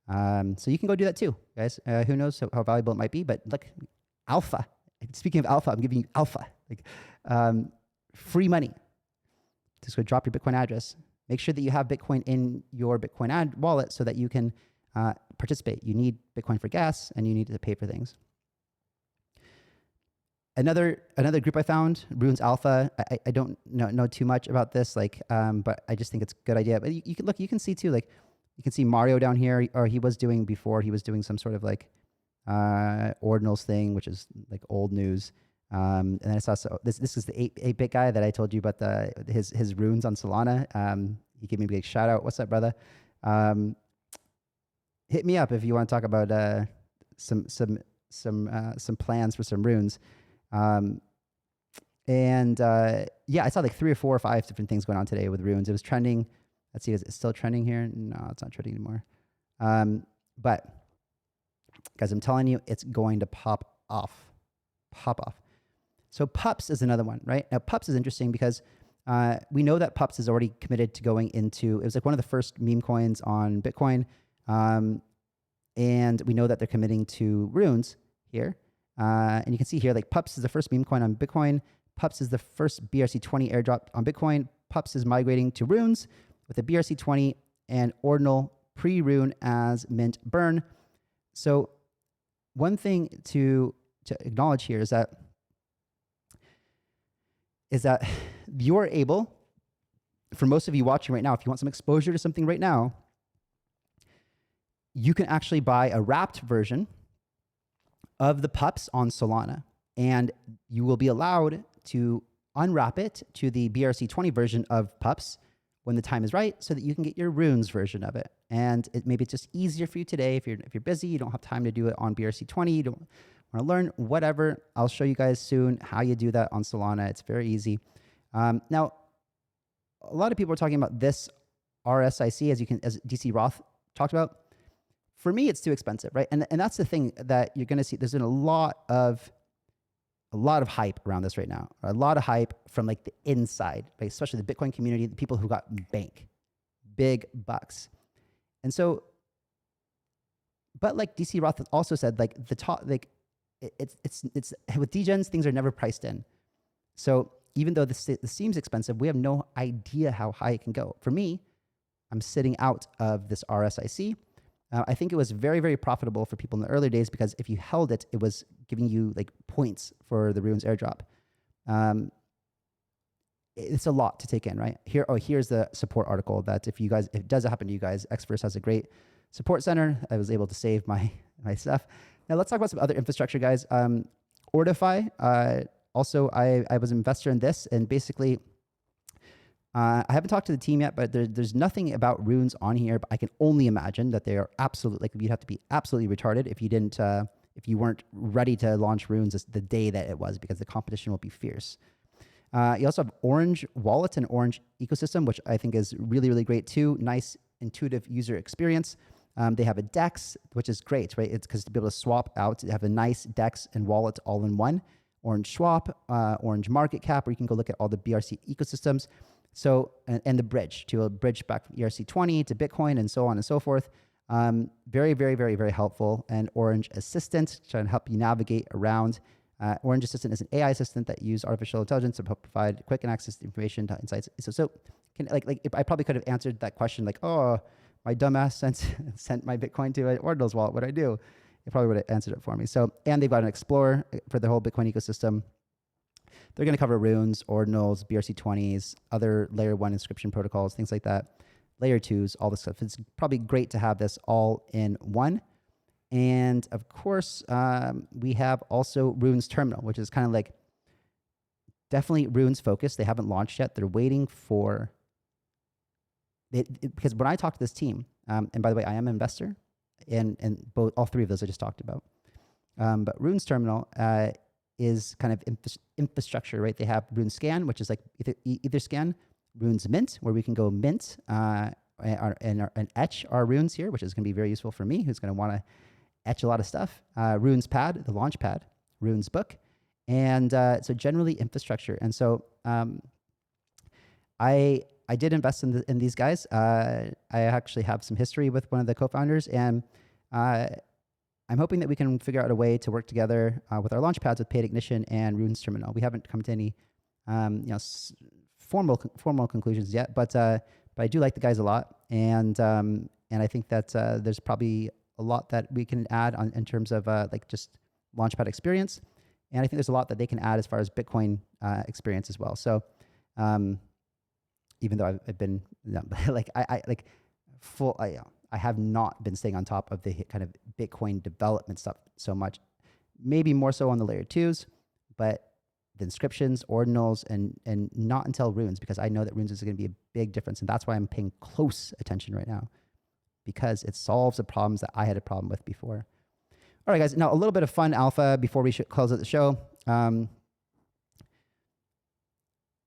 So you can go do that too, guys. Who knows how valuable it might be, but look, alpha. Speaking of alpha, I'm giving you alpha, free money. Just go drop your Bitcoin address. Make sure that you have Bitcoin in your Bitcoin wallet so that you can participate. You need Bitcoin for gas, and you need to pay for things. Another group I found, Runes Alpha. I don't know too much about this, but I just think it's a good idea. But you can look, you can see too, you can see Mario down here, or he was doing some sort of ordinals thing, which is old news. And then I saw this is the 8-bit guy that I told you about his runes on Solana. He gave me a big shout out. What's up, brother? Hit me up if you want to talk about some plans for some runes. I saw 3 or 4 or 5 different things going on today with runes. It was trending. Let's see, is it still trending here? No, it's not trending anymore. But guys, I'm telling you, it's going to pop off. So Pups is another one, right? Now Pups is interesting because we know that Pups is already committed to going into, it was one of the first meme coins on Bitcoin. And we know that they're committing to runes here. And you can see here, Pups is the first meme coin on Bitcoin. Pups is the first BRC20 airdrop on Bitcoin. Pups is migrating to runes with a BRC20 and ordinal pre-rune as mint burn. So one thing to acknowledge here is that you're able, for most of you watching right now, if you want some exposure to something right now, you can actually buy a wrapped version of the Pups on Solana, and you will be allowed to unwrap it to the BRC20 version of Pups when the time is right, so that you can get your runes version of it. And maybe it's just easier for you today if you're busy, you don't have time to do it on BRC20, you don't want to learn, whatever. I'll show you guys soon how you do that on Solana. It's very easy. Now, a lot of people are talking about this RSIC, as DC Roth talked about. For me, it's too expensive, right? And that's the thing that you're going to see. There's been a lot of hype around this right now. A lot of hype from the inside, right? Especially the Bitcoin community, the people who got big bucks. And so, but DC Roth also said, the top, it's with degens, things are never priced in. So even though this seems expensive, we have no idea how high it can go. For me, I'm sitting out of this RSIC. I think it was very, very profitable for people in the early days because if you held it, it was giving you like points for the Runes airdrop. It's a lot to take in, right? Here's the support article that if it does happen to you guys, Xverse has a great support center. I was able to save my stuff. Now let's talk about some other infrastructure, guys. ORDIFI, also I was an investor in this, and basically I haven't talked to the team yet, but there's nothing about Runes on here, but I can only imagine that they are absolutely, like, you'd have to be absolutely retarded if you weren't ready to launch Runes the day that it was, because the competition will be fierce. You also have Orange Wallet and Orange Ecosystem, which I think is really, really great too. Nice, intuitive user experience. They have a DEX, which is great, right? It's because to be able to swap out, they have a nice DEX and wallet all in one. Orange Swap, Orange Market Cap, where you can go look at all the BRC ecosystems. So, and the bridge to a bridge back from ERC20 to Bitcoin and so on and so forth. Very, very, very, very helpful. And Orange Assistant, trying to help you navigate around. Orange Assistant is an AI assistant that uses artificial intelligence to provide quick and access to information, to insights. So I probably could have answered that question like, oh, my dumbass sent my Bitcoin to an Ordinals wallet. What do I do? It probably would have answered it for me. So, and they've got an Explorer for the whole Bitcoin ecosystem. They're going to cover Runes, Ordinals, BRC20s, other layer 1 inscription protocols, things like that. Layer 2s, all this stuff. It's probably great to have this all in one. And of course, we have also Runes Terminal, which is kind of like definitely Runes focused. They haven't launched yet. They're waiting for it, because when I talk to this team, and by the way, I am an investor in all three of those I just talked about. But Runes Terminal is kind of infrastructure, right? They have Runes Scan, which is like either scan, Runes Mint, where we can go mint and etch our runes here, which is going to be very useful for me, who's going to want to etch a lot of stuff. Runes Pad, the LaunchPad, Runes Book, and so generally infrastructure. And so I did invest in these guys. I actually have some history with one of the co-founders, and I'm hoping that we can figure out a way to work together with our LaunchPads with Paid Ignition and Runes Terminal. We haven't come to any formal conclusions yet, but I do like the guys a lot, and I think that there's probably a lot that we can add on in terms of like just LaunchPad experience, and I think there's a lot that they can add as far as Bitcoin experience as well. So even though I've been I have not been staying on top of the kind of Bitcoin development stuff so much, maybe more so on the layer 2s, but the inscriptions, ordinals, and not until Runes, because I know that Runes is going to be a big difference, and that's why I'm paying close attention right now, because it solves the problems that I had a problem with before. All right, guys. Now a little bit of fun alpha before we close out the show.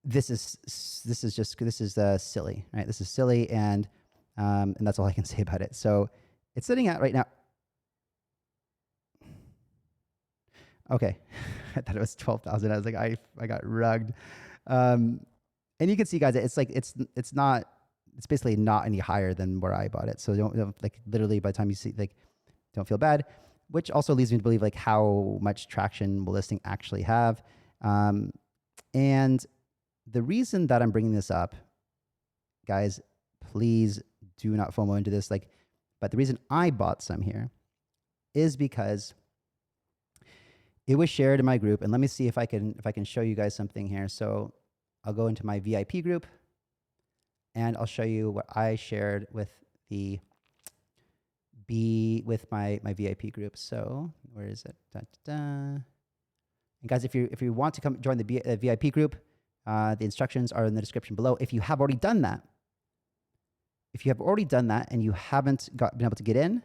This is silly, right? This is silly, and that's all I can say about it. So it's sitting at right now. Okay, I thought it was 12,000. I was like, I got rugged. And you can see, guys, it's like it's basically not any higher than where I bought it. So don't like literally by the time you see, like, don't feel bad. Which also leads me to believe like how much traction will this thing actually have. And the reason that I'm bringing this up, guys, please do not FOMO into this. But the reason I bought some here is because it was shared in my group, and let me see if I can show you guys something here. So I'll go into my VIP group, and I'll show you what I shared with my VIP group. So where is it? And guys, if you want to come join the VIP group, the instructions are in the description below. If you have already done that, and you haven't been able to get in,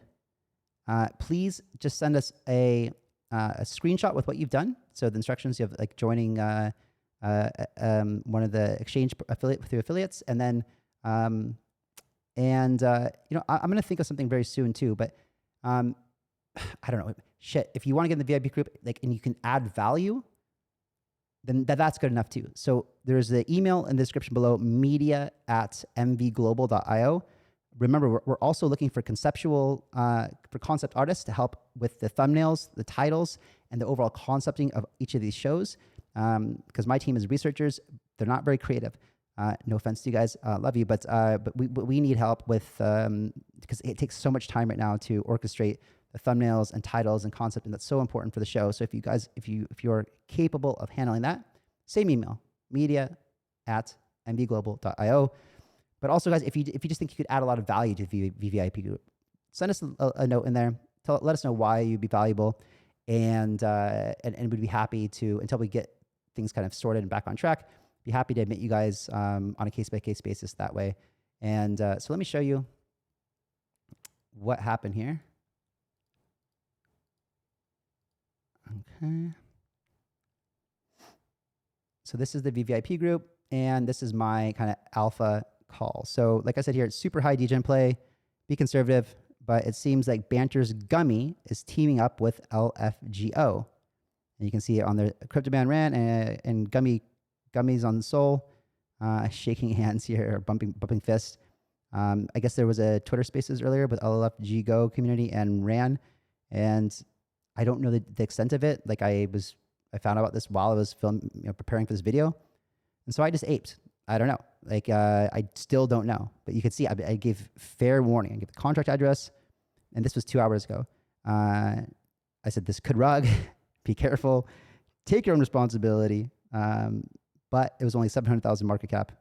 please just send us a screenshot with what you've done. So the instructions, you have like joining one of the exchange affiliates, and then I'm going to think of something very soon too. But I don't know. Shit, if you want to get in the VIP group, and you can add value, then that's good enough too. So there's the email in the description below, media@mvglobal.io. Remember, we're also looking for concept artists to help with the thumbnails, the titles, and the overall concepting of each of these shows. Because my team is researchers, they're not very creative. No offense to you guys, love you, but we need help with because it takes so much time right now to orchestrate the thumbnails and titles and concept, and that's so important for the show. So if you guys, if you're capable of handling that, same email, media@mvglobal.io. But also, guys, if you just think you could add a lot of value to the VVIP group, send us a note in there. Let us know why you'd be valuable, and we'd be happy to, until we get things kind of sorted and back on track, be happy to admit you guys on a case-by-case basis that way. And so let me show you what happened here. Okay. So this is the VVIP group, and this is my kind of alpha call. So like I said here, it's super high degen play, be conservative, but it seems like Banter's Gummy is teaming up with LFGO. And you can see it on the CryptoMan ran and Gummy's on Soul, shaking hands here, or bumping fists. I guess there was a Twitter Spaces earlier with LFGO community and ran, and I don't know the extent of it. Like I found out about this while I was preparing for this video, and so I just aped. I don't know. Like I still don't know, but you can see I gave fair warning. I gave the contract address, and this was 2 hours ago. I said this could rug. Be careful. Take your own responsibility. But it was only 700,000 market cap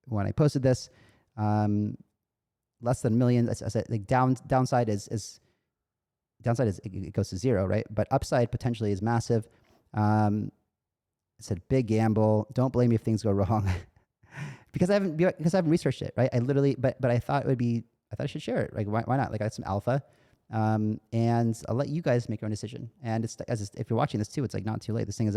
when I posted this. Less than a million. I said like downside is it goes to zero, right? But upside potentially is massive. I said big gamble. Don't blame me if things go wrong, because I haven't researched it, right? I literally, but I thought I should share it. Like why not? Like I had some alpha, and I'll let you guys make your own decision. And if you're watching this too, it's like not too late. This thing is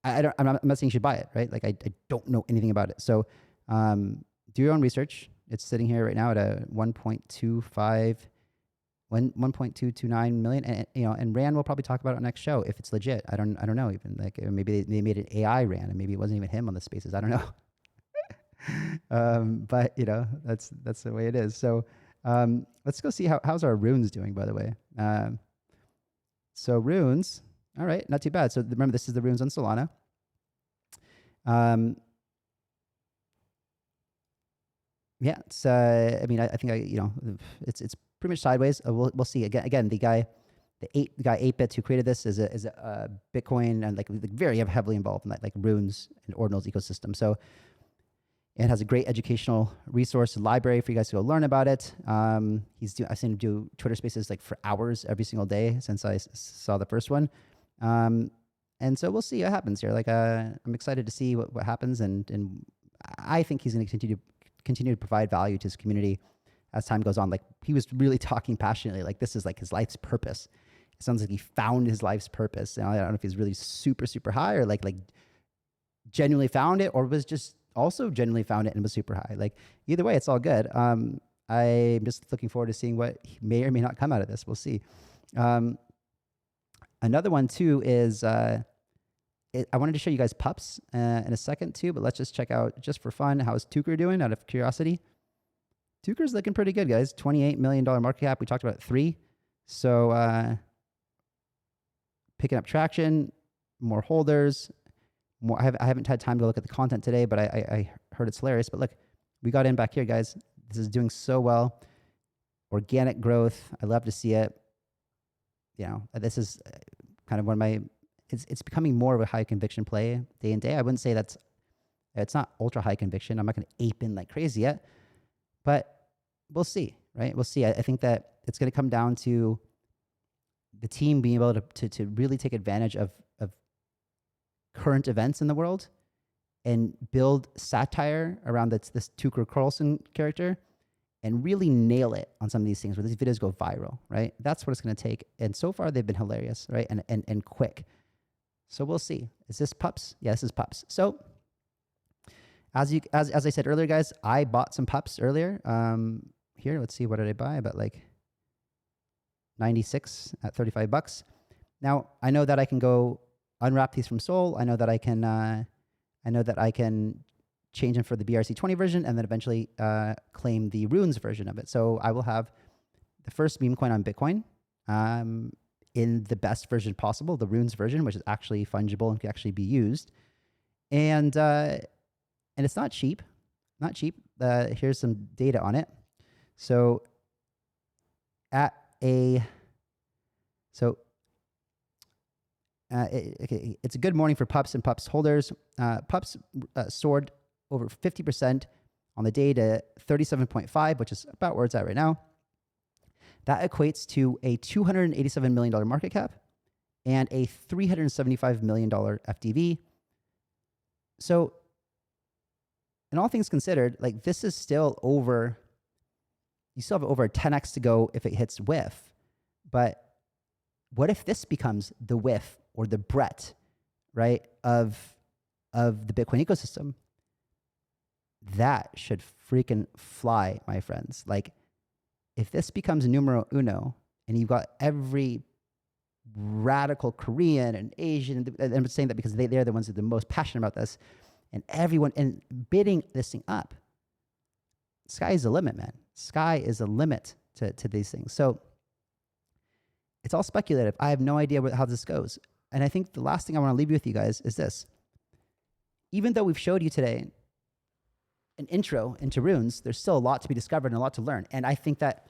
I'm not saying you should buy it, right? Like I don't know anything about it. So do your own research. It's sitting here right now at a 1.229 million, and Rand will probably talk about it on next show if it's legit. I don't know even, like maybe they made an AI Rand, and maybe it wasn't even him on the spaces. I don't know. But that's the way it is. So let's go see how's our runes doing, by the way. So runes, all right, not too bad. So remember, this is the runes on Solana. Yeah, it's I think it's pretty much sideways. We'll see. Again, the guy 8-bits who created this is a Bitcoin and like very heavily involved in that like runes and ordinals ecosystem. So it has a great educational resource and library for you guys to go learn about it. I've seen him do Twitter Spaces like for hours every single day since I saw the first one. And so we'll see what happens here. Like I'm excited to see what happens, and I think he's going to continue to provide value to his community as time goes on. Like he was really talking passionately, like this is like his life's purpose. It sounds like he found his life's purpose. And I don't know if he's really super, super high, or like genuinely found it, or was just also genuinely found it and was super high. Like either way, it's all good. I'm just looking forward to seeing what may or may not come out of this. We'll see. Another one too is, I wanted to show you guys Pups in a second too, but let's just check out, just for fun, how's Tucker doing out of curiosity. Tucker's looking pretty good, guys. $28 million market cap. We talked about 3. So picking up traction, more holders, more. I haven't had time to look at the content today, but I heard it's hilarious. But look, we got in back here, guys. This is doing so well. Organic growth. I love to see it. This is kind of one of my, it's becoming more of a high conviction play day in day. I wouldn't say it's not ultra high conviction. I'm not going to ape in like crazy yet, but we'll see, right? We'll see. I think that it's going to come down to the team being able to really take advantage of current events in the world and build satire around this Tucker Carlson character and really nail it on some of these things where these videos go viral, right? That's what it's going to take. And so far they've been hilarious, right? And quick. So we'll see. Is this Pups? Yeah, this is Pups. So as I said earlier, guys, I bought some Pups earlier. Here, let's see, what did I buy? About like 96 at $35. Now I know that I can go unwrap these from Sol. I know that I can change them for the BRC20 version and then eventually claim the Runes version of it. So I will have the first meme coin on Bitcoin in the best version possible, the Runes version, which is actually fungible and can actually be used. And it's not cheap. not cheap. Here's some data on it. So it's a good morning for Pups and Pups holders. Pups soared over 50% on the day to 37.5, which is about where it's at right now. That equates to a $287 million market cap and a $375 million FDV. So, in all things considered, like this is still over, you still have over a 10x to go if it hits whiff. But what if this becomes the whiff or the Brett, right, of the Bitcoin ecosystem? That should freaking fly, my friends. Like, if this becomes numero uno and you've got every radical Korean and Asian, and I'm saying that because they're the ones that are the most passionate about this, and everyone and bidding this thing up, sky is the limit, man. Sky is a limit to these things. So it's all speculative. I have no idea how this goes. And I think the last thing I want to leave you with you guys is this. Even though we've showed you today an intro into runes, there's still a lot to be discovered and a lot to learn. And I think that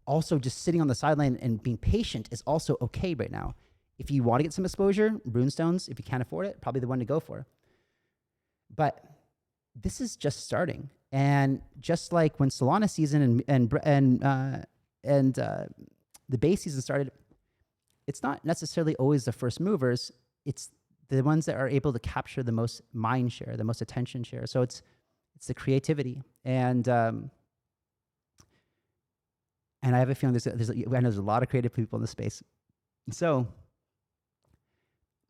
also just sitting on the sideline and being patient is also okay right now. If you want to get some exposure, Runestones, if you can't afford it, probably the one to go for. But this is just starting. And just like when Solana season and the base season started, it's not necessarily always the first movers. It's the ones that are able to capture the most mind share, the most attention share. So it's the creativity. And I have a feeling there's a lot of creative people in the space. So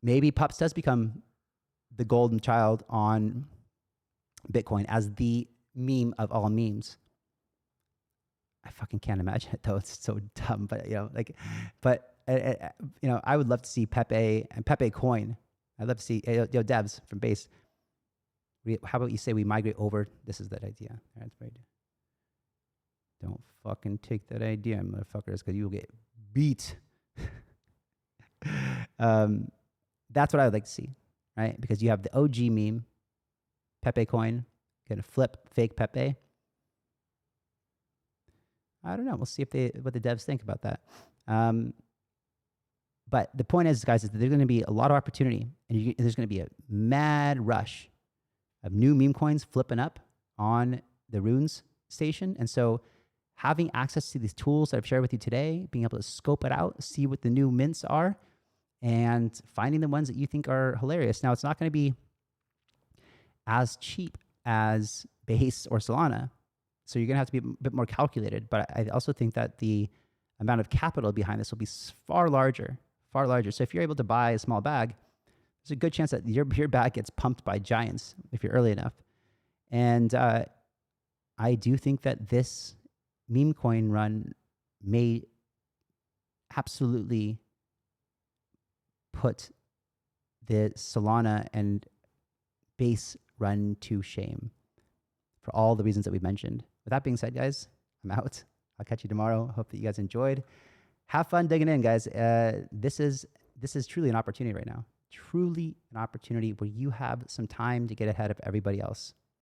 maybe Pups does become the golden child on Bitcoin as the meme of all memes. I fucking can't imagine it though. It's so dumb, but I would love to see Pepe and Pepe coin. I'd love to see devs from base. How about you say we migrate over? This is that idea. That's right. Don't fucking take that idea, motherfuckers, because you'll get beat. That's what I would like to see, right? Because you have the OG meme, Pepe coin, gonna flip fake Pepe. I don't know. We'll see what the devs think about that. But the point is, guys, is that there's going to be a lot of opportunity, and there's going to be a mad rush of new meme coins flipping up on the Runes station. And so having access to these tools that I've shared with you today, being able to scope it out, see what the new mints are, and finding the ones that you think are hilarious. Now, it's not going to be as cheap as Base or Solana, so you're going to have to be a bit more calculated. But I also think that the amount of capital behind this will be far larger, far larger. So if you're able to buy a small bag, there's a good chance that your bag gets pumped by giants if you're early enough. And I do think that this meme coin run may absolutely put the Solana and Base run to shame for all the reasons that we've mentioned. With that being said, guys, I'm out. I'll catch you tomorrow. Hope that you guys enjoyed. Have fun digging in, guys. This is truly an opportunity right now. Truly an opportunity where you have some time to get ahead of everybody else.